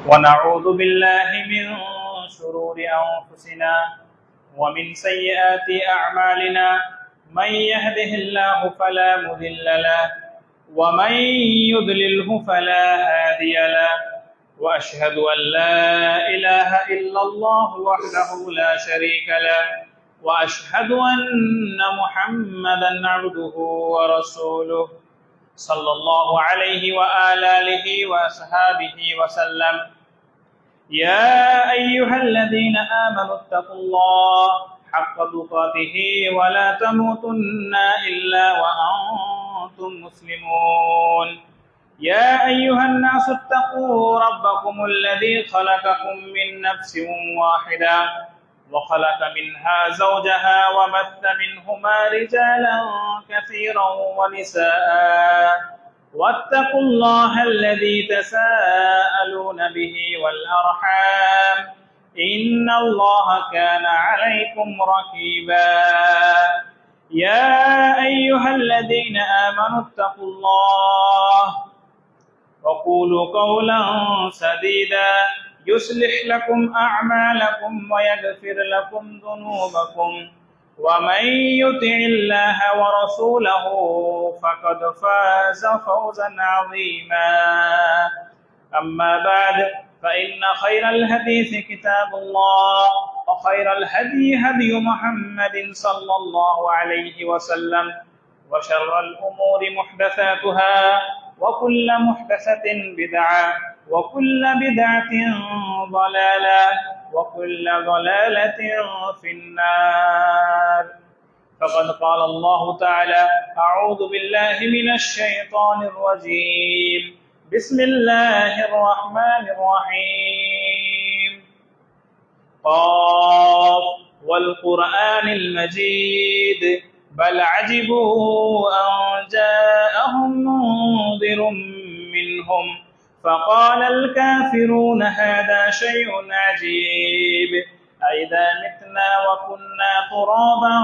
ونعوذ بالله من شرور أنفسنا ومن سيئات أعمالنا من يهده الله فلا مضل له ومن يضلله فلا هادي له وأشهد أن لا إله إلا الله وحده لا شريك له وأشهد أن محمدا عبده ورسوله صلى الله عليه وآله آله وأصحابه وسلم. يا أيها الذين آمنوا اتقوا الله حق تقاته ولا تموتن إلا وأنتم مسلمون. يا أيها الناس اتقوا ربكم الذي خلقكم من نفس واحدة وخلق منها زوجها وبث منهما رجالا كثيرا ونساء واتقوا الله الذي تساءلون به والأرحام إن الله كان عليكم رقيبا. يا أيها الذين آمنوا اتقوا الله وقولوا قولا سديدا يصلح لكم أعمالكم ويغفر لكم ذنوبكم ومن يطع الله ورسوله فقد فاز فوزا عظيما. أما بعد فإن خير الحديث كتاب الله وخير الهدي هدي محمد صلى الله عليه وسلم وشر الأمور محدثاتها وكل محدثة بدعة وكل بدعة ضلالة وكل ضلالة في النار. فقد قال الله تعالى: أعوذ بالله من الشيطان الرجيم. بسم الله الرحمن الرحيم. قاف والقرآن المجيد بل عجبوا أن جاءهم منذر منهم فقال الكافرون هذا شيء عجيب أئذا متنا وكنا ترابا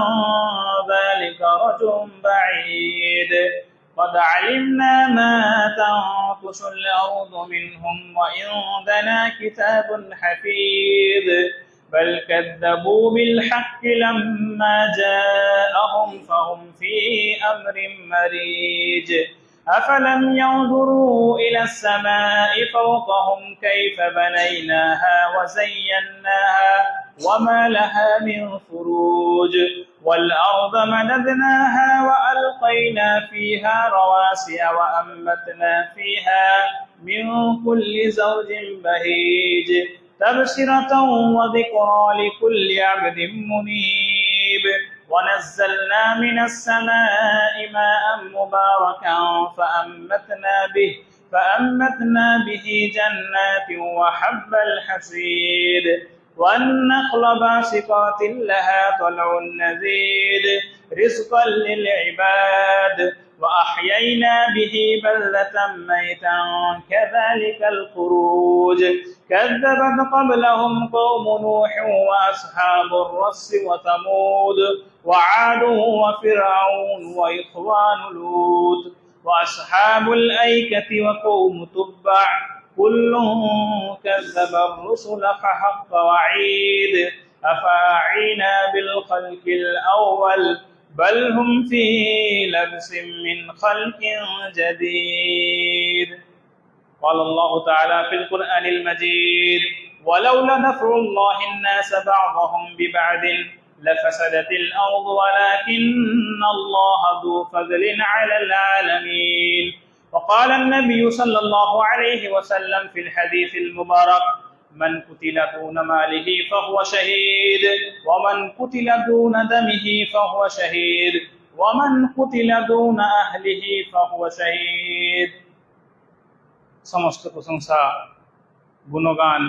ذلك رجل بعيد قد علمنا ما تنقص الأرض منهم وعندنا كتاب حفيظ بل كذبوا بالحق لما جاءهم فهم في أمر مريج أفلم ينظروا إلى السماء فوقهم كيف بنيناها وزيناها وما لها من فروج والأرض مددناها وألقينا فيها رواسي وأنبتنا فيها من كل زوج بهيج تبصرة وذكرى لكل عبد منيب ونزلنا من السماء ماء مباركا فأنبتنا به جنات وحب الحصيد والنخل باسقات لها طلع نضيد رزقا للعباد وأحيينا به بلدة ميتا كذلك الخروج كذبت قبلهم قوم نوح وأصحاب الرس وثمود وعاد وفرعون وإخوان لوط وأصحاب الأيكة وقوم تبع كل كذب الرسل فحق وعيد أفاعينا بالخلق الأول بل هم في لبس من خلق جديد. قال الله تعالى في القرآن المجيد ولولا دفع الله الناس بعضهم ببعض لفسدت الأرض ولكن الله ذو فضل على العالمين. وقال النبي صلى الله عليه وسلم في الحديث المبارك من قتل دون ماله فهو شهيد ومن قتل دون دمه فهو شهيد ومن قتل دون أهله فهو شهيد. সমস্ত প্রশংসা গুণগান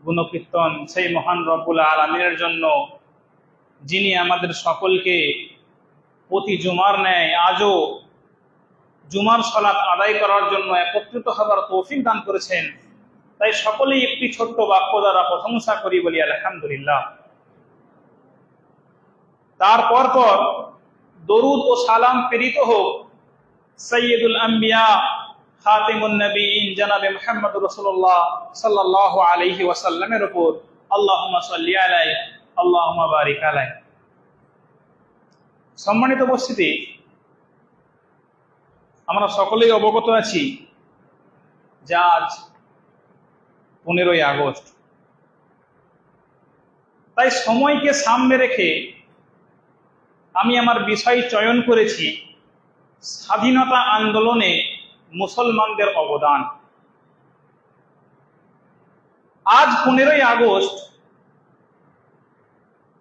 গুণকীর্তন সেই মহান রব্বুল আলামিনের জন্য যিনি আমাদের সকলকে প্রতি জুমার ন্যায় আজও জুমার সালাত আদায় করার জন্য একত্রিত হবার তৌফিক দান করেছেন। তাই সকলেই একটি ছোট্ট বাক্য দ্বারা প্রশংসা করি, বলি আলহামদুলিল্লাহ। তারপর দরুদ ও সালাম প্রেরিত হোক সৈয়দুল আম্বিয়া খাতিমুন নবীন জনাবে মুহাম্মদ রাসূলুল্লাহ সাল্লাল্লাহু আলাইহি ওয়াসাল্লামের উপর আল্লাহুম্মা সাল্লি আলাইহি আল্লাহুম্মা বারিক আলাইহি। সম্মানিত উপস্থিতি, আমরা সকলেই অবগত আছি যে আজ 15ই আগস্ট। তাই সময়কে সামনে রেখে আমি আমার বিষয় চয়ন করেছি স্বাধীনতা আন্দোলনে মুসলমানদের অবদান। আজ 15ই আগস্ট,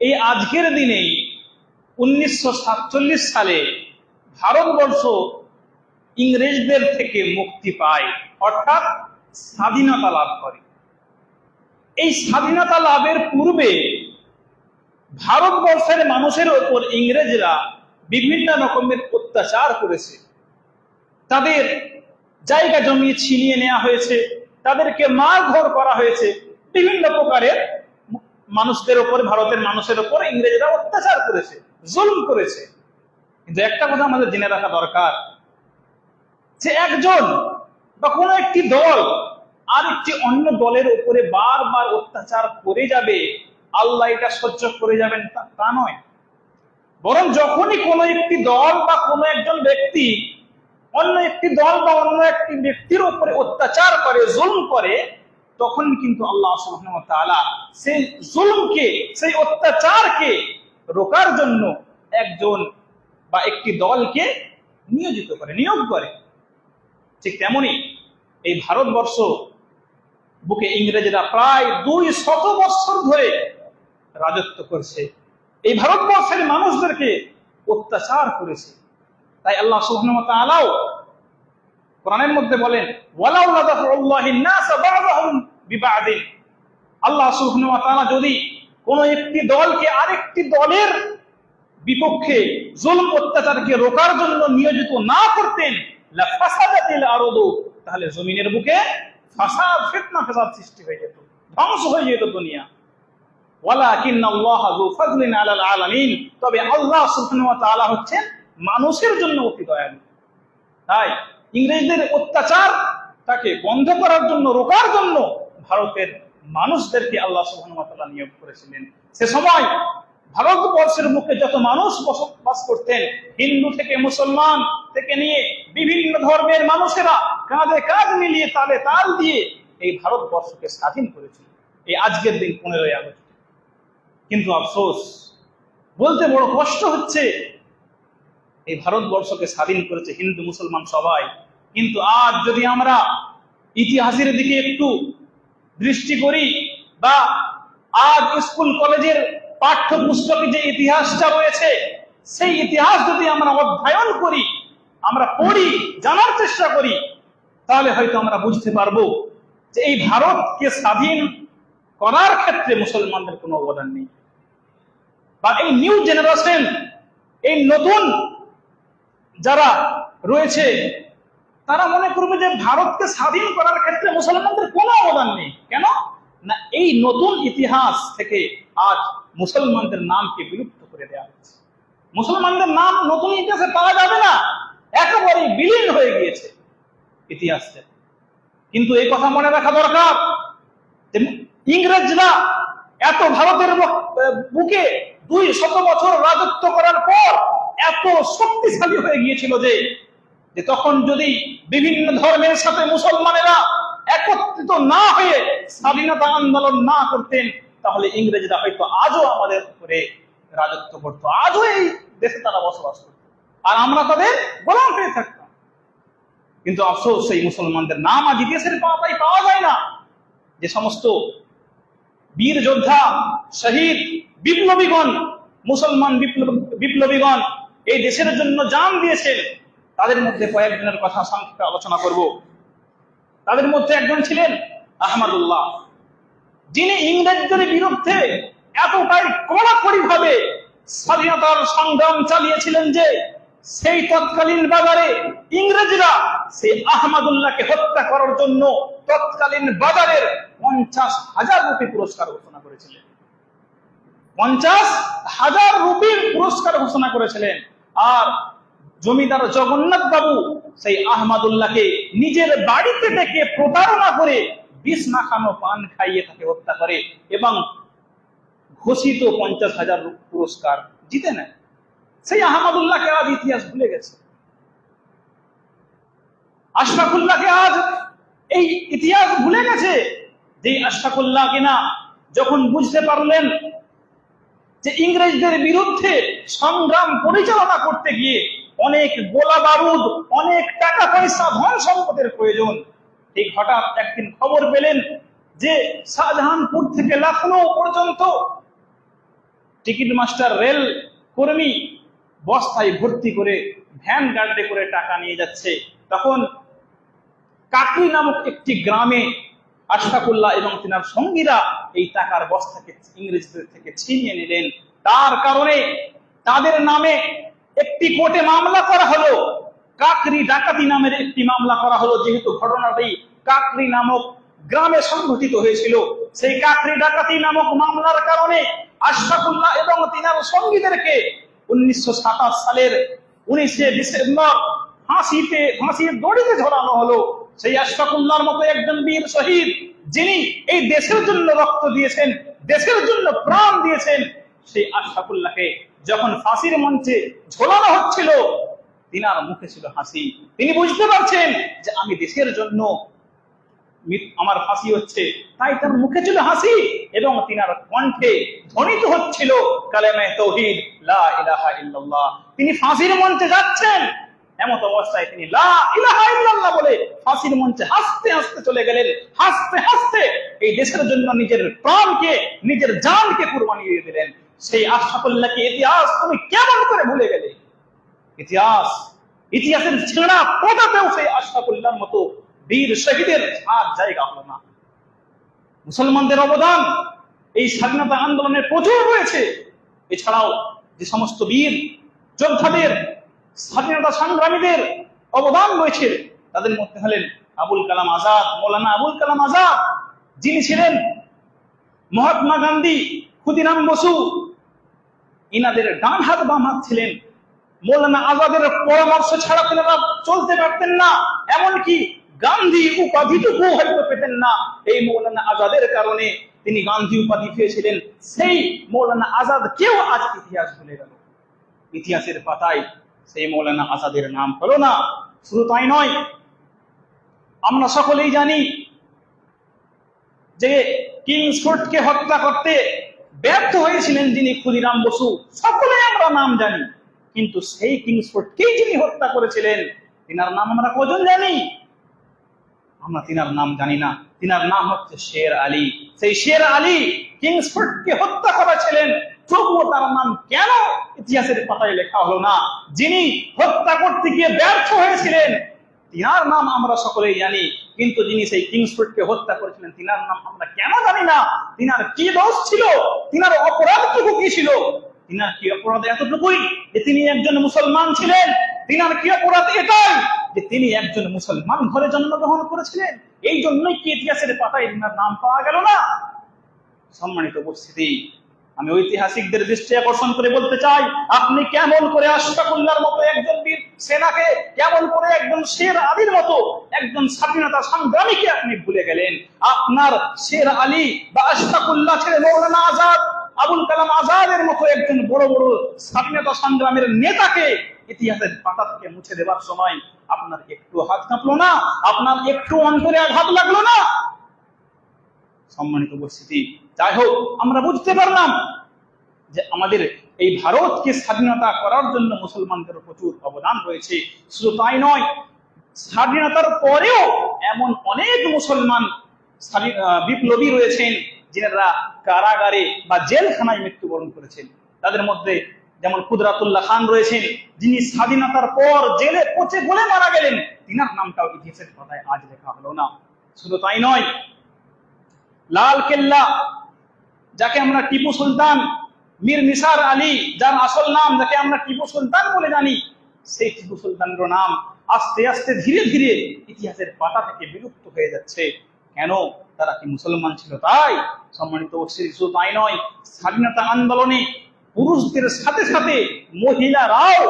এই আজকের দিনেই 1947 সালে ভারতবর্ষ ইংরেজদের থেকে মুক্তি পায়, অর্থাৎ স্বাধীনতা লাভ করে। এই স্বাধীনতা লাভের পূর্বে ভারতবর্ষের মানুষের ওপর ইংরেজরা বিভিন্ন রকমের অত্যাচার করেছে। তাদের জায়গা জমি ছিনিয়ে নেওয়া হয়েছে, তাদেরকে মারধর করা হয়েছে, বিভিন্ন প্রকারের মানুষদের ওপর, ভারতের মানুষের ওপর ইংরেজরা অত্যাচার করেছে, জুলুম করেছে। কিন্তু একটা কথা আমাদের জেনে রাখা দরকার, যে একজন বা কোনো একটি দল আর একটি অন্য দলের উপরে বারবার অত্যাচার করে যাবে, আল্লাহ এটা সহ্য করে যাবেন তা নয়। বরং যখনই কোনো একটি দল বা কোনো একজন ব্যক্তি অন্য একটি দল বা অন্য একটি ব্যক্তির উপরে অত্যাচার করে, জুলম করে, তখন কিন্তু আল্লাহ সুবহানাহু ওয়া তাআলা সেই জুলমকে, সেই অত্যাচারকে রোকার জন্য একজন বা একটি দলকে নিয়োগ করে। ঠিক তেমনি এই ভারতবর্ষ বুকে ইংরেজরা প্রায় 200 বছর ধরে রাজত্ব করছে, এই ভারতবর্ষের মানুষদেরকে অত্যাচার করেছে। তাই আল্লাহ সুবহানাহু ওয়া তাআলা কোরআনের মধ্যে বলেন, ওয়ালাউলা দাফউল্লাহিন নাস বা'দাহুম বিবা'দিন। আল্লাহ সুবহানাহু ওয়া তাআলা যদি কোনো একটি দলকে আরেকটি দলের বিপক্ষে জুলম অত্যাচারকে রোকার জন্য নিয়োজিত না করতেন, লাফাসাদাতিল আরদু, তাহলে জমিনের বুকে ফাসাদ, ফিতনা, ফাসাদ সৃষ্টি হয়ে যেত, ধ্বংস হয়ে যেত দুনিয়া। ওয়ালাকিন্নাল্লাহা যু ফাযলিন আলাল আলামিন, তবে আল্লাহ সুবহানাহু ওয়া তাআলা হচ্ছেন মানুষের জন্য অতি দয়ালু। তাই ইংরেজদের অত্যাচার তাকে বন্ধ করার জন্য, রোকার জন্য ভারতের মানুষদেরকে আল্লাহ সুবহানাহু ওয়া তাআলা নিয়োগ করেছিলেন। সে সময় ভারতবর্ষের মুখে যত মানুষ বসবাস করতেন, হিন্দু থেকে মুসলমান থেকে নিয়ে বিভিন্ন ধর্মের মানুষেরা কাঁধে কাঁধ মিলিয়ে, তালে তাল দিয়ে এই ভারতবর্ষকে স্বাধীন করেছিল এই আজকের দিন 15ই আগস্ট। কিন্তু আফসোস, বলতে বড় কষ্ট হচ্ছে, এই ভারতবর্ষকে স্বাধীন করেছে হিন্দু মুসলমান সবাই। কিন্তু আজ যদি আমরা ইতিহাসের দিকে একটু দৃষ্টি করি, বা আজ স্কুল কলেজের পাঠ্যপুস্তকে যে ইতিহাসটা রয়েছে, সেই ইতিহাস যদি আমরা অধ্যয়ন করি, আমরা পড়ি, জানার চেষ্টা করি, তাহলে হয়তো আমরা বুঝতে পারবো যে এই ভারতকে স্বাধীন করার ক্ষেত্রে মুসলমানদের কোনো অবদান নেই। বা এই নিউ জেনারেশন, এই নতুন যারা রয়েছে, তারা মনে করবে যে ভারতকে স্বাধীন করার ক্ষেত্রে মুসলমানদের কোনো অবদান নেই। কেন না, এই নতুন ইতিহাস থেকে আজ মুসলমানদের নামকে বিলুপ্ত করে দেওয়া হয়েছে। মুসলমানদের নাম নতুন ইতিহাসে পাওয়া যাবে না, একেবারেই বিলীন হয়ে গিয়েছে ইতিহাসে। কিন্তু এই কথা মনে রাখা দরকার যে ইংরেজরা এত ভারতের বুকে 200 বছর রাজত্ব করার পর এত শক্তিশালী হয়ে গিয়েছিল যে তখন যদি বিভিন্ন ধর্মের সাথে মুসলমানেরা একত্রিত না হয়ে স্বাধীনতা আন্দোলন না করতেন, তাহলে ইংরেজরা হয়তো আজও আমাদের উপরে রাজত্ব করতো, আজও এই দেশে তারা বসবাস করত, আর আমরা তাদের গোলাম হয়ে থাকতাম। কিন্তু আফসোস, সেই মুসলমানদের নাম আজ ইতিহাসের পাতায় পাওয়া যায় না। যে সমস্ত বীর যোদ্ধা, শহীদ, বিপ্লবীগণ, মুসলমান বিপ্লবীগণ এই দেশের জন্য জান দিয়েছেন, তাদের মধ্যে কয়েকজনের কথা সংক্ষেপে আলোচনা করব। তাদের মধ্যে একজন ছিলেন আহমদুল্লাহ, যিনি ইংরেজদের বিরুদ্ধে এতটাই কড়াকড়ি ভাবে স্বাধীনতার সংগ্রাম চালিয়েছিলেন যে সেই তৎকালীন বাজারে ইংরেজরা সেই আহমদুল্লাহকে হত্যা করার জন্য তৎকালীন বাজারের 50,000 রুপি পুরস্কার ঘোষণা করেছিলেন। 50,000 রুপির পুরস্কার ঘোষণা করেছিলেন। আর জমিদার জগন্নাথ বাবু সেই আহমদুল্লাহকে নিজের বাড়িতে ডেকে প্রতারণা করে বিষ মাখানো পান খাইয়ে তাকে হত্যা করে এবং ঘোষিত 50,000 পুরস্কার জিতে নেয়। সেই আহমদুল্লাহকে আজ ইতিহাস ভুলে গেছে। আশরাফুল্লাহকে আজ এই ইতিহাস ভুলে গেছে। যে আশরাফুল্লাহ কিনা যখন বুঝতে পারলেন যে ইংরেজদের বিরুদ্ধে সংগ্রাম পরিচালনা করতে গিয়ে অনেক গোলা বারুদ, অনেক টাকা পয়সা, ধন সম্পদের প্রয়োজন, ঠিক হঠাৎ একদিন খবর পেলেন যে শাহজাহানপুর থেকে লখনৌ পর্যন্ত টিকিট মাস্টার রেল কর্মী বস্তায় ভর্তি করে ভ্যান গাড়িতে করে টাকা নিয়ে যাচ্ছে। তখন কাকরি নামক একটি গ্রামে আশরাফুল্লাহ এবং তিনার সঙ্গীরা এই টাকার বস্তাকে ইংরেজদের থেকে ছিনিয়ে নিলেন। তার কারণে তাদের নামে একটি কোর্টে মামলা করা হলো, কাকরি ডাকাতি নামের একটি মামলা করা হলো। যেহেতু ঘটনাটি কাকরি নামক গ্রামে সংঘটিত হয়েছিল, সেই কাকরি ডাকাতি নামক মামলার কারণে আশরাফুল্লাহ এবং তিনার সঙ্গীদেরকে 1927 সালের 19 ডিসেম্বর ফাঁসির দড়িতে ঝোলানো হলো। সেই আশরাফুল্লাহর মতো একজন বীর শহীদ, যিনি এই দেশের জন্য রক্ত দিয়েছেন, দেশের জন্য প্রাণ দিয়েছেন, সেই আশরাফুল্লাহকে যখন ফাঁসির মঞ্চে ঝোলানো হচ্ছিল, তিনার মুখে ছিল হাসি। তিনি বুঝতে পারছেন যে আমি দেশের জন্য আমার ফাঁসি হচ্ছে, তাই তার মুখে ছিল হাসি এবং তিনার কণ্ঠে ধ্বনিত হচ্ছিল কালেমায়ে তাওহীদ, লা ইলাহা ইল্লাল্লাহ। তিনি ফাঁসির মঞ্চে যাচ্ছেন, এমত অবস্থায় তিনি লা ইলাহা ইল্লাল্লাহ বলে ফাঁসির মঞ্চে হাসতে হাসতে চলে গেলেন। হাসতে হাসতে এই দেশের জন্য নিজের প্রাণকে, নিজের জানকে কুরবানি দিয়ে দিলেন। সেই আশরাফুল্লাহকে ইতিহাস তুমি কেমন করে ভুলে গেলে? ইতিহাসের ছেঁড়া পাতাতেও সেই আশরাফুল্লাহর মতো বীর শহীদের আর জায়গা হলো না। মুসলমানদের অবদান এই স্বাধীনতা আন্দোলনে প্রচুর রয়েছে। এছাড়াও যে সমস্ত বীর যোদ্ধাদের, স্বাধীনতা সংগ্রামীদের অবদান রয়েছে, তাদের মধ্যে হলেন আবুল কালাম আজাদ, মৌলানা আবুল কালাম আজাদ, যিনি ছিলেন মহাত্মা গান্ধী, ক্ষুদিরাম বসু, ইনাদের ডান হাত বাম হাত ছিলেন। মৌলানা আজাদের পরামর্শ ছাড়া তিনারা চলতে পারতেন না, এমনকি গান্ধী উপাধিটুকু হয়তো পেতেন না। এই মৌলানা আজাদের কারণে তিনি গান্ধী উপাধি পেয়েছিলেন। সেই মৌলানা আজাদ কেউ আজ ইতিহাস ভুলে গেল। ইতিহাসের পাতায় সেই মৌলানা আজাদের নাম হলো না। শুধু তাই নয়, আমরা সকলেই জানি যে কিংসফোর্ডকে হত্যা করতে ব্যর্থ হয়েছিলেন যিনি ক্ষুদিরাম বসু, সকলেই আমরা নাম জানি। কিন্তু সেই কিংসফোর্ডকেই যিনি হত্যা করেছিলেন, তিনার নাম আমরা কজন জানি? আমরা তিনার নাম জানি না। তিনার নাম হচ্ছে শের আলী। সেই শের আলী কিংসফোর্ডকে হত্যা করেছিলেন, তবুও তার নাম কেন ইতিহাসের পাতায় লেখা হলো না? যিনি হত্যা করতে গিয়ে ব্যর্থ হয়েছিলেন, তিনার নাম আমরা সকলেই জানি, কিন্তু যিনি সেই কিংসফোর্ডকে হত্যা করেছিলেন, তিনার নাম আমরা কেন জানি না? তিনার কি দোষ ছিল? তিনার অপরাধটুকু কি ছিল? তিনার কি অপরাধ এতটুকুই যে তিনি একজন মুসলমান ছিলেন? তিনার কি অপরাধ এটাই যে তিনি একজন মুসলমান ঘরে জন্মগ্রহণ করেছিলেন? এই জন্যই কি ইতিহাসের পাতায় তিনার নাম পাওয়া গেল না? সম্মানিত উপস্থিতি, আমি ঐতিহাসিকদের দৃষ্টি আকর্ষণ করে বলতে চাই, আপনি কেমন করে আশরাফুল্লাহর মতো একজন বীর সেনাকে, কেমন করে একজন শের আলীর মতো একজন স্বাধীনতা সংগ্রামীকে আপনি ভুলে গেলেন? আপনার শের আলী বা আশরাফুল্লাহ ছেড়ে মৌলানা আজাদ, আবুল কালাম আজাদের মতো একজন বড় বড় স্বাধীনতা সংগ্রামের নেতাকে ইতিহাসের পাতা থেকে মুছে দেওয়ার সময় আপনার একটু হাত কাঁপলো না? আপনার একটু অন্তরে আঘাত লাগলো না? সম্মানিত উপস্থিতি, যাই হোক, আমরা বুঝতে পারলাম যে আমাদের এই ভারতকে স্বাধীনতা করার জন্য মুসলমানদের প্রচুর অবদান রয়েছে। শুধু তাই নয়, স্বাধীনতার পরেও এমন অনেক মুসলমান বিপ্লবী রয়েছেন যারা কারাগারে বা জেলখানায় মৃত্যুবরণ করেছেন। তাদের মধ্যে যেমন কুদরাতুল্লাহ খান রয়েছেন, যিনি স্বাধীনতার পর জেলে পচে গলে মারা গেলেন। তিনার নামটাও ইতিহাসের পাতায় আজ লেখা হলো না। শুধু তাই নয়, লাল কেল্লা, যাকে আমরা টিপু সুলতান, মীর নিসার আলী, যার আসল নাম, যাকে আমরা টিপু সুলতান বলে জানি, সেই টিপু সুলতানের নাম আস্তে আস্তে ধীরে ধীরে ইতিহাসের পাতা থেকে বিলুপ্ত হয়ে যাচ্ছে। কেন? তারা কি মুসলমান ছিল তাই? সম্মানিত উপস্থিতি, শুধু তাই নয়, স্বাধীনতা আন্দোলনে পুরুষদের সাথে সাথে মহিলারাও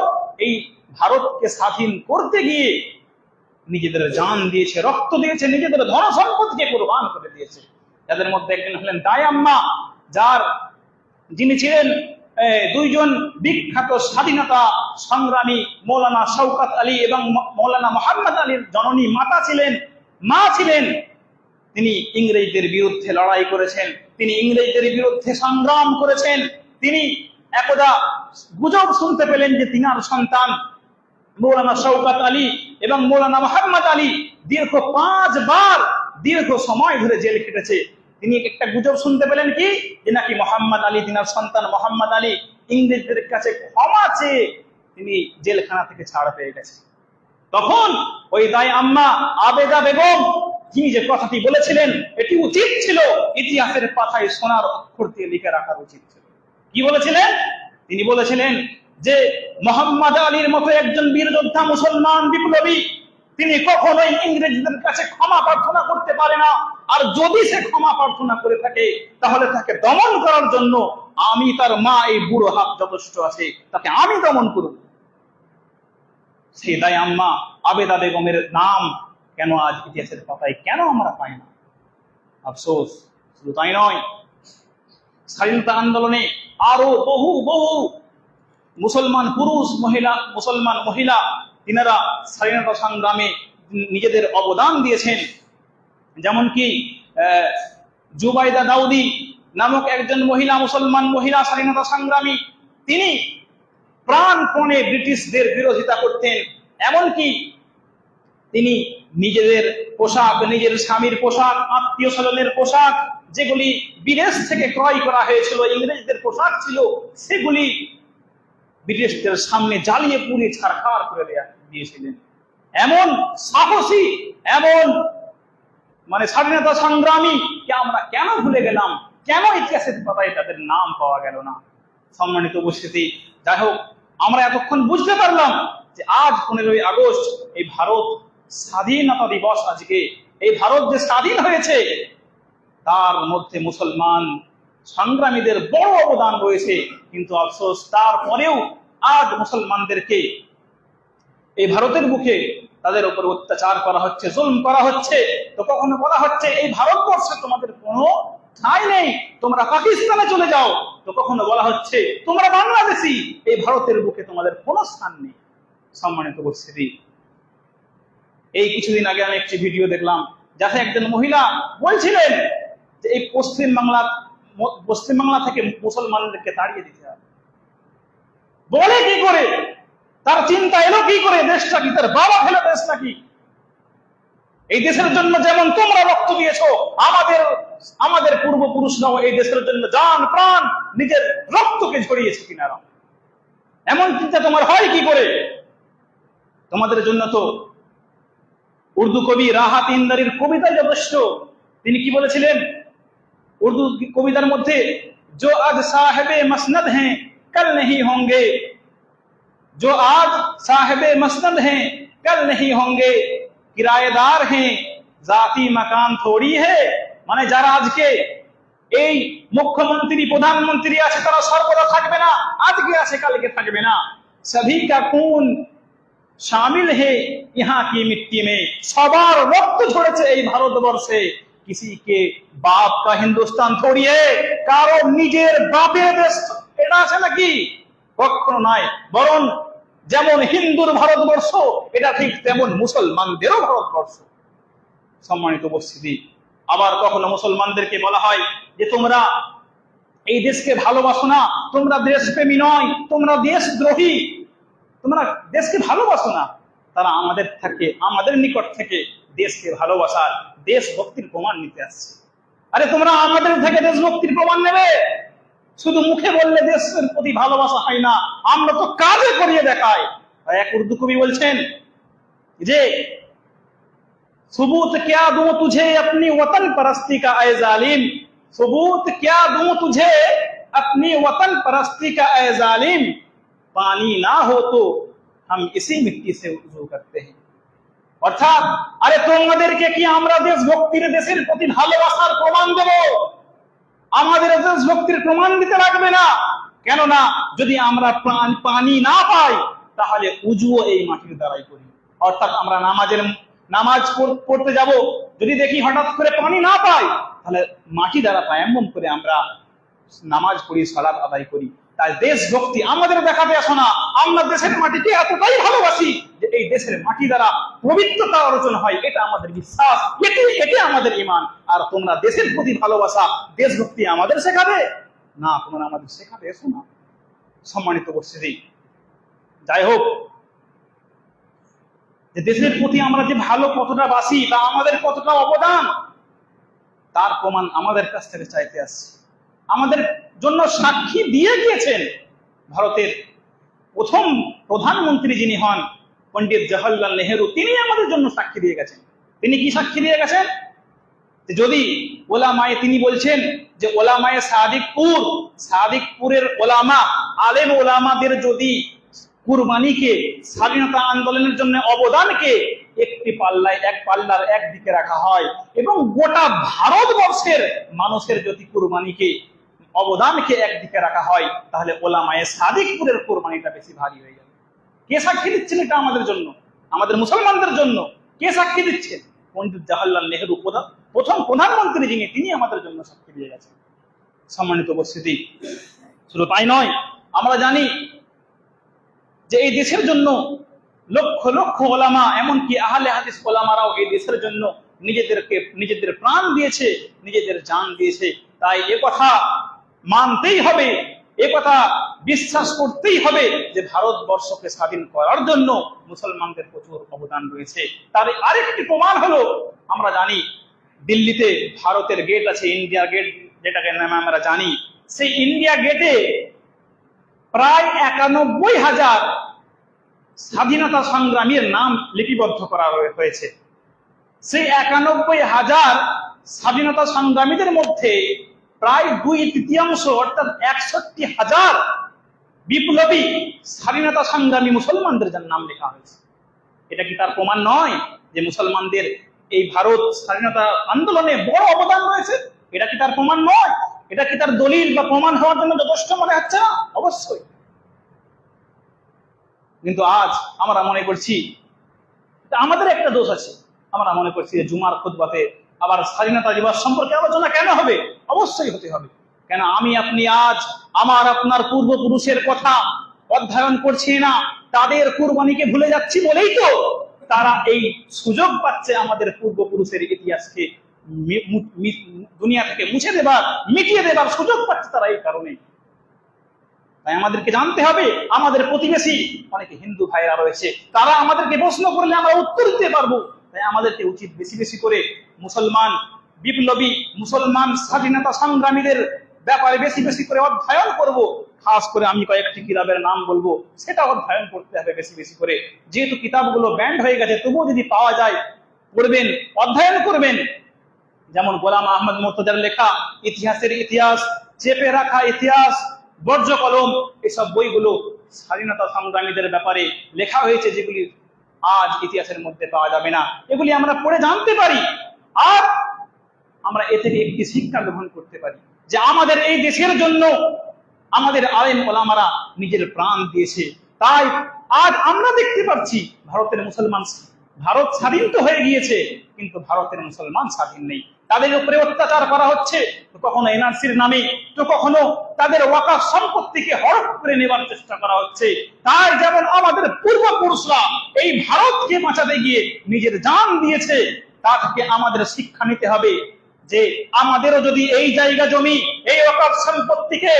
এই ভারতকে স্বাধীন করতে গিয়ে নিজেদের জান দিয়েছে, রক্ত দিয়েছে, নিজেদের ধন সম্পদকে কুরবান করে দিয়েছে। যাদের মধ্যে একজন হলেন দাই আম্মা, যিনি ছিলেন দুইজন বিখ্যাত স্বাধীনতা সংগ্রামী, মৌলানা শওকত আলী এবং মৌলানা মোহাম্মদ আলীর জননী মা ছিলেন। তিনি ইংরেজদের বিরুদ্ধে লড়াই করেছেন, তিনি ইংরেজদের বিরুদ্ধে সংগ্রাম করেছেন। তিনি একদা গুজব শুনতে পেলেন যে তিনার সন্তান মৌলানা শওকত আলী এবং মৌলানা মোহাম্মদ আলী দীর্ঘ 5 বার দীর্ঘ সময় ধরে জেল খেটেছে। তিনি একটা গুজব শুনতে পেলেন কি, যে নাকি মোহাম্মদ আলী, তিনার সন্তান মোহাম্মদ আলী ইংরেজদের কাছে ক্ষমা চেয়ে তিনি জেলখানা থেকে ছাড় পেয়ে গেছে। তখন ওই দাই আম্মা আবেদা বেগম তিনি যে কথাটি বলেছিলেন, এটি উচিত ছিল ইতিহাসের পাতায় সোনার অক্ষর দিয়ে লিখে রাখার উচিত ছিল। কি বলেছিলেন? তিনি বলেছিলেন যে মোহাম্মদ আলীর মতো একজন বীর যোদ্ধা মুসলমান বিপ্লবী, তিনি কখনোই ইংরেজদের কাছে ক্ষমা প্রার্থনা করতে পারে না। আর যদি সে ক্ষমা প্রার্থনা করে থাকে তাহলে তাকে দমন করার জন্য আমি তার মা এই বুড়ো হাত যথেষ্ট আছে, তাকে আমি দমন করব। সেই দাই আম্মা আবেদা বেগমের নাম কেন আজ ইতিহাসের পাতায় কেন আমরা পাই না? আফসোস। শুধু তাই নয়, স্বাধীনতা আন্দোলনে আরো বহু বহু মুসলমান মহিলা তিনারা স্বাধীনতা সংগ্রামে নিজেদের অবদান দিয়েছেন। যেমন কি জুবাইদা দাউদি নামক একজন মুসলমান মহিলা স্বাধীনতা সংগ্রামী, তিনি প্রাণপণে ব্রিটিশদের বিরোধিতা করতেন। এমনকি তিনি নিজেদের পোশাক, নিজের স্বামীর পোশাক, আত্মীয় স্বজনের পোশাক, যেগুলি বিদেশ থেকে ক্রয় করা হয়েছিল, ইংরেজদের পোশাক ছিল, সেগুলি ব্রিটিশদের সামনে জ্বালিয়ে পুড়িয়ে ছারখার করে দিয়েছিলেন। এমন সাহসী, এমন স্বাধীনতা সংগ্রামী কে আমরা কেন ভুলে গেলাম? কেন ইতিহাসের পাতায় তাদের নাম পাওয়া গেল না? সম্মানিত উপস্থিতি, যাই হোক, আমরা এতক্ষণ বুঝতে পারলাম যে আজ 15ই আগস্ট এই ভারত স্বাধীনতা দিবস। আজকে এই ভারত যে স্বাধীন হয়েছে তার মধ্যে মুসলমান সংগ্রামীদের বড় অবদান রয়েছে। কিন্তু আফসোস, তারপরেও আজ মুসলমানদেরকে এই ভারতের বুকে তাদের উপর অত্যাচার করা হচ্ছে, জুলম করা হচ্ছে। তো কখনো বলা হচ্ছে এই ভারতবর্ষে তোমাদের কোনো ঠাঁই নেই, তোমরা পাকিস্তানে চলে যাও। তো কখনো বলা হচ্ছে তোমরা বাংলাদেশি, এই ভারতের বুকে তোমাদের কোনো স্থান নেই। সম্মানিত উপস্থিতি, এই কিছুদিন আগে আমি একটি ভিডিও দেখলাম, যাতে একজন মহিলা বলছিলেন যে এই পশ্চিম বাংলা থেকে মুসলমানদেরকে তাড়িয়ে দিতে হবে। বলে কি করে? তার চিন্তা এলো কি করে? দেশটা কি তার বাবা ফেলে দেশ নাকি? এই দেশের জন্য যেমন তোমরা রক্ত দিয়েছো, আমাদের পূর্বপুরুষরাও এই দেশের জন্য জান প্রাণ নিজের রক্তকে ঝরিয়েছে কিনারা। এমন চিন্তা তোমার হয় কি করে? তোমাদের জন্য তো উর্দু কবি রাহাত ইন্দারির কবিতা যথেষ্ট। তিনি কি বলেছিলেন উর্দু কবিতার মধ্যে? जो आज साहिबे मसनद हैं कल नहीं होंगे, जो आज साहिबे मसनद हैं कल नहीं होंगे, किराएदार हैं जाती मकान थोड़ी है। মানে যারা আজকে এই মুখ্যমন্ত্রী, প্রধানমন্ত্রী আছে, তারা সর্বদা থাকবে না, আজকে আছে কালকে থাকবে না। सभी का खून शामिल है यहाँ की मिट्टी में, সবার রক্ত ঝরেছে এই ভারতবর্ষে। किसी के बाप का हिंदुस्तान थोड़ी है, কারো নিজের বাপের দেশ এটা আছে নাকি? কখনো নয়। বরং যেমন হিন্দুর ভারতবর্ষ, এটা ঠিক তেমন মুসলমানদেরও ভারতবর্ষ। সম্মানিত উপস্থিতি, আবার কখনো মুসলমানদেরকে বলা হয় যে তোমরা এই দেশকে ভালোবাসো না, তোমরা দেশপ্রেমী নয়, তোমরা দেশদ্রোহী, তোমরা দেশকে ভালোবাসো না। তারা আমাদের নিকট থেকে দেশকে ভালোবাসার, দেশভক্তির প্রমাণ নিতে আসছে। আরে তোমরা আমাদের থেকে দেশভক্তির প্রমাণ নেবে? শুধু মুখে বললে দেশের প্রতি ভালোবাসা হয় না, আমরা তো কাজে করিয়ে দেখাই। এক উর্দু কবি বলছেন যে सबूत क्या दूं तुझे अपनी वतन परस्ती का ए जालिम, सबूत क्या दूं तुझे अपनी वतन परस्ती का ए जालिम, पानी ना हो तो हम इसी मिट्टी से वुजू करते हैं। অর্থাৎ আরে তোমাদেরকে কি আমরা দেশভক্তির, দেশের প্রতি ভালোবাসার প্রমাণ দেব? আমাদের দেশভক্তির প্রমাণ দিতে লাগবে না। কেননা যদি আমরা পানি না পাই তাহলে উজুও এই মাটির দ্বারাই করি। অর্থাৎ আমরা নামাজ পড়তে যাব, যদি দেখি হঠাৎ করে পানি না পাই, তাহলে মাটি দ্বারা তায়াম্মুম করে আমরা নামাজ পড়ি, সালাত আদায় করি। তাই দেশভক্তি আমাদের দেখাতে আসো না, আমরা দেশের মাটিকে এতটাই ভালোবাসি যে এই দেশের মাটি দ্বারা পবিত্রতা অর্জন হয়, এটা আমাদের বিশ্বাস, এটি আমাদের ঈমান। আর তোমরা দেশের প্রতি ভালোবাসা, দেশভক্তি আমাদের শেখাবে না, তোমরা আমাদের শেখাতে এসো না। সম্মানিত উপস্থিতি, যাই হোক, যে দেশের প্রতি আমরা যে ভালো কতটা বাসি, তা আমাদের কতটা অবদান, তার প্রমাণ আমাদের কাছ থেকে চাইতে আসছে। আমাদের জন্য সাক্ষী দিয়ে গিয়েছেন ভারতের প্রথম প্রধানমন্ত্রী যিনি হন পণ্ডিত জওহরলাল নেহেরু, তিনি আমাদের জন্য সাক্ষী দিয়ে গেছেন। তিনি কি সাক্ষী দিয়ে গেছেন? যদি ওলামায়ে, তিনি বলছেন যে ওলামায়ে সাদিকপুরের ওলামা, আলেম ওলামাদের যদি কুরবানিকে, স্বাধীনতা আন্দোলনের জন্য অবদানকে একটি পাল্লায়, এক পাল্লার একদিকে রাখা হয়, এবং গোটা ভারতবর্ষের মানুষের যদি কুরবানিকে, অবদানকে একদিকে রাখা হয়, তাহলে ওলামায়ে সাদিকপুরের কুরবানিটা বেশি ভারী হয়ে যাবে। কে সাক্ষী দিচ্ছেন এটা আমাদের জন্য, আমাদের মুসলমানদের জন্য? কে সাক্ষী দিচ্ছেন? পণ্ডিত জওহরলাল নেহেরু, প্রথম প্রধানমন্ত্রী যিনি, তিনি আমাদের জন্য সাক্ষী দিয়ে গেছেন। সম্মানিত উপস্থিতি, শুধু তাই নয়, আমরা জানি যে এই দেশের জন্য লক্ষ লক্ষ ওলামা, এমনকি আহলে হাদিস ওলামারাও এই দেশের জন্য নিজেদের প্রাণ দিয়েছে, নিজেদের জান দিয়েছে। তাই এ কথা মানতেই হবে, এ কথা বিশ্বাস করতেই হবে যে ভারতবর্ষকে স্বাধীন করার জন্য মুসলমানদের প্রচুর অবদান রয়েছে। তার আরেকটি প্রমাণ হলো, আমরা জানি দিল্লিতে ভারতের গেট আছে, ইন্ডিয়া গেট যেটাকে নামে আমরা জানি, সেই ইন্ডিয়া গেটে প্রায় ৯১,০০০ স্বাধীনতা সংগ্রামীর নাম লিপিবদ্ধ করা হয়েছে। সেই ৯১,০০০ স্বাধীনতা সংগ্রামীদের মধ্যে প্রায় ২/৩ অর্থাৎ ৬১,০০০ বিপ্লবী স্বাধীনতা সংগ্রামী মুসলমানদের যার নাম লেখা হয়েছে। এটা কি তার প্রমাণ নয় যে মুসলমানদের এই ভারত স্বাধীনতা আন্দোলনে বড় অবদান রয়েছে? এটা কি তার প্রমাণ নয়? এটা কি তার দলিল বা প্রমাণ হওয়ার জন্য যথেষ্ট মনে হচ্ছে না? অবশ্যই। কিন্তু আজ আমরা মনে করছি, আমাদের একটা দোষ আছে, আমরা মনে করছি যে জুমার খুতবাতে আবার স্বাধীনতা দিবস সম্পর্কে আলোচনা কেন হবে? অবশ্যই হতে হবে। কেন আমি আপনি আজ আমার আপনার পূর্বপুরুষের কথা অধ্যয়ন করছি না, তাদের কুরবানিকে ভুলে যাচ্ছি বলেই তো তারা এই সুযোগ পাচ্ছে আমাদের পূর্বপুরুষের ইতিহাসকে দুনিয়া থেকে মুছে দেবার, মিটিয়ে দেবার সুযোগ পাচ্ছে তারা এই কারণে। তাই আমাদেরকে জানতে হবে, আমাদের প্রতিবেশী অনেকে হিন্দু ভাইরা রয়েছে, তারা আমাদেরকে প্রশ্ন করলে আমরা উত্তর দিতে পারবো। তাই আমাদেরকে উচিত বেশি বেশি করে মুসলমান বিপ্লবী, মুসলমান স্বাধীনতা সংগ্রামীদের ব্যাপারে বেশি বেশি করে অধ্যয়ন করব। খাস করে আমি কয়েকটি কিতাবের নাম বলবো, সেটা অধ্যয়ন করতে হবে বেশি বেশি করে। যেহেতু কিতাবগুলো ব্যান্ড হয়ে গেছে, তবুও যদি পাওয়া যায় পড়বেন, অধ্যয়ন করবেন। যেমন গোলাম আহমদ মুর্তজার লেখা ইতিহাসের ইতিহাস, চেপে রাখা ইতিহাস, বর্জ্য কলম, এসব বইগুলো স্বাধীনতা সংগ্রামীদের ব্যাপারে লেখা হয়েছে, যেগুলি আজ ইতিহাসের মধ্যে পাওয়া যাবে না। এগুলি আমরা পড়ে জানতে পারি, আর আমরা এ থেকে একটি শিক্ষা গ্রহণ করতে পারি যে আমাদের এই দেশের জন্য আমাদের আলেম ওলামারা নিজের প্রাণ দিয়েছে। তাই আজ আমরা দেখতে পাচ্ছি ভারতের মুসলমান, ভারত স্বাধীন তো হয়ে গিয়েছে, কিন্তু ভারতের মুসলমান স্বাধীন নেই। তাদের উপরে অত্যাচার করা হচ্ছে, তো কখনো এনআরসির নামে, তো কখনো তাদের ওয়াকাফ সম্পত্তিকে হড়প করে নেবার চেষ্টা করা হচ্ছে। তাই যেমন আমাদের পূর্বপুরুষরা এই ভারতকে বাঁচাতে গিয়ে নিজের জান দিয়েছে, তা থেকে আমাদের শিক্ষা নিতে হবে যে আমাদেরও যদি এই জায়গা জমি, এই ওয়াকাফ সম্পত্তিকে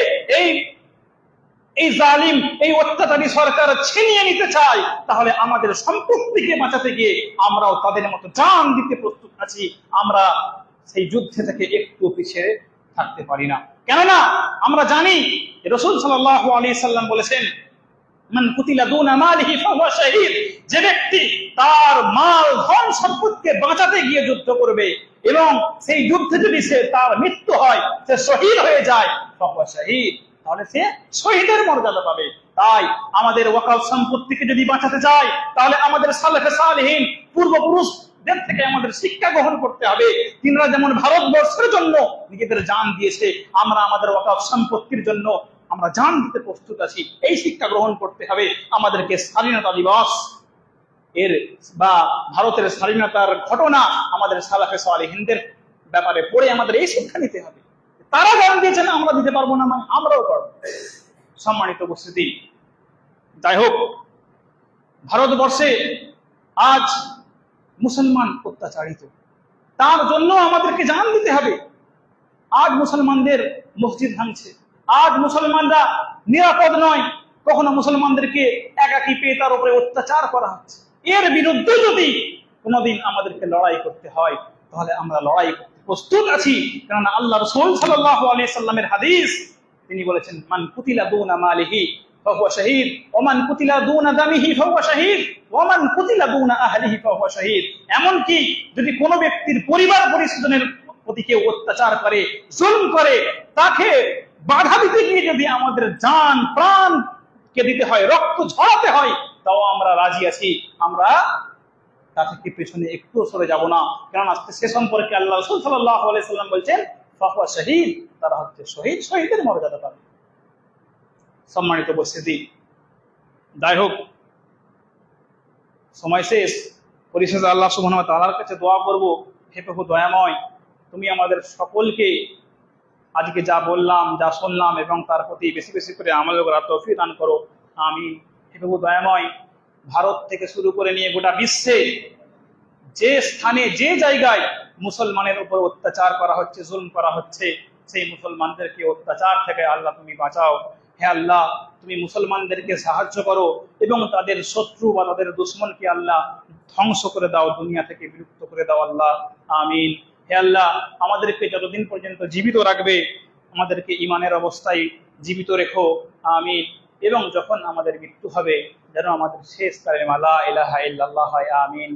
এই জালিম, এই অত্যাচারী সরকার ছিনিয়ে নিতে চায়, তাহলে আমাদের সম্পত্তিকে বাঁচাতে গিয়ে আমরাও তাদের মতো জান দিতে প্রস্তুত আছি। আমরা সেই যুদ্ধে থেকে একটু পিছিয়ে থাকতে পারি না। কেননা আমরা জানি রাসূল সাল্লাল্লাহু আলাইহি সাল্লাম বলেছেন, মান কুতিলা দুনা মালিহি ফাহুয়া শাহীদ, যে ব্যক্তি তার মাল ধন সম্পদকে বাঁচাতে গিয়ে যুদ্ধ করবে এবং সেই যুদ্ধে যদি তার মৃত্যু হয়, সে শহীদ হয়ে যায়, ফাহুয়া শাহীদ, তাহলে সে শহীদের মর্যাদা পাবে। তাই আমাদের ওয়াকাফ সম্পত্তিকে যদি বাঁচাতে চাই, তাহলে আমাদের সালেফে সালেহীন পূর্বপুরুষদের থেকে আমাদের শিক্ষা গ্রহণ করতে হবে। তিনারা যেমন ভারতবর্ষের জন্য নিজেদের জান দিয়েছে, আমরা আমাদের ওয়াকাফ সম্পত্তির জন্য আমরা জান দিতে প্রস্তুত আছি। এই শিক্ষা গ্রহণ করতে হবে আমাদেরকে। স্বাধীনতা দিবস এর বা ভারতের স্বাধীনতার ঘটনা আমাদের সালাফে সালেহিনদের ব্যাপারে পড়ে আমাদের এই শিক্ষা নিতে হবে। তারা জ্ঞান দিয়েছেন, আমরা দিতে পারবো না মানে আমরাও পারবো। সম্মানিত উপস্থিতি, যাই হোক, ভারতবর্ষে আজ মুসলমান অত্যাচারিত, তার জন্য আমাদেরকে জান দিতে হবে। আজ মুসলমানদের মসজিদ ভাঙছে, আজ মুসলমানরা নিরাপদ নয়, কখনো মুসলমানদেরকে একাকী পেয়ে তার উপরে অত্যাচার করা হচ্ছে। এর বিরুদ্ধে যদি কোনোদিন আমাদেরকে লড়াই করতে হয়, তাহলে আমরা লড়াই করতে প্রস্তুত আছি। কেননা আল্লাহ রাসূল সাল্লাল্লাহু আলাইহি সাল্লামের হাদিস, তিনি বলেছেন, মান কুতিলা দুনা মালিহি ফাহুয়া শাহীদ, ওয়া মান কুতিলা দুনা দামিহি ফাহুয়া শাহীদ, ওয়া মান কুতিলা দুনা আহলিহি ফাহুয়া শাহীদ। এমনকি যদি কোনো ব্যক্তির পরিবার পরিজনের প্রতি কেউ অত্যাচার করে, জুলম করে, তাকে বাধা দিতে গিয়ে যদি আমাদের জান প্রাণ কে দিতে হয়, রক্ত ঝরাতে হয়, তাও আমরা রাজি আছি। আমরা তা থেকে পেছনে একটু সরে যাব না। কারণ আজকে সে সম্পর্কে আল্লাহ রাসূল সাল্লাল্লাহু আলাইহি সাল্লাম বলছেন, ফাহুয়া শাহীদ, তারা হচ্ছে শহীদ, শহীদের মর্যাদা পাবে। সম্মানিত উপস্থিতি, যাই হোক, সময় শেষ। পরিশেষে আল্লাহ সুবহানাহু ওয়া তাআলার কাছে দোয়া করব, হে প্রভু দয়াময়, তুমি আমাদের সকলকে আজকে যা বললাম, যা শুনলাম, এবং তার প্রতি বেশি বেশি করে আমল করার তৌফিক দান করো। আমিন। হে প্রভু দয়াময়, ভারত থেকে শুরু করে নিয়ে গোটা বিশ্বে যে স্থানে, যে জায়গায় মুসলমানের উপর অত্যাচার করা হচ্ছে, জুলম করা হচ্ছে, সেই মুসলমানদেরকে অত্যাচার থেকে আল্লাহ তুমি বাঁচাও। হে আল্লাহ, তুমি মুসলমানদেরকে সাহায্য করো এবং তাদের শত্রু বা তাদের দুশমনকে আল্লাহ ধ্বংস করে দাও, দুনিয়া থেকে বিলুপ্ত করে দাও আল্লাহ। আমিন। হে আল্লাহ, আমাদেরকে যতদিন পর্যন্ত জীবিত রাখবে, আমাদেরকে ইমানের অবস্থায় জীবিত রেখো। আমিন। এবং যখন আমাদের মৃত্যু হবে, যেন আমাদের শেষ কালেমা লা ইলাহা ইল্লাল্লাহ হয়। আমিন।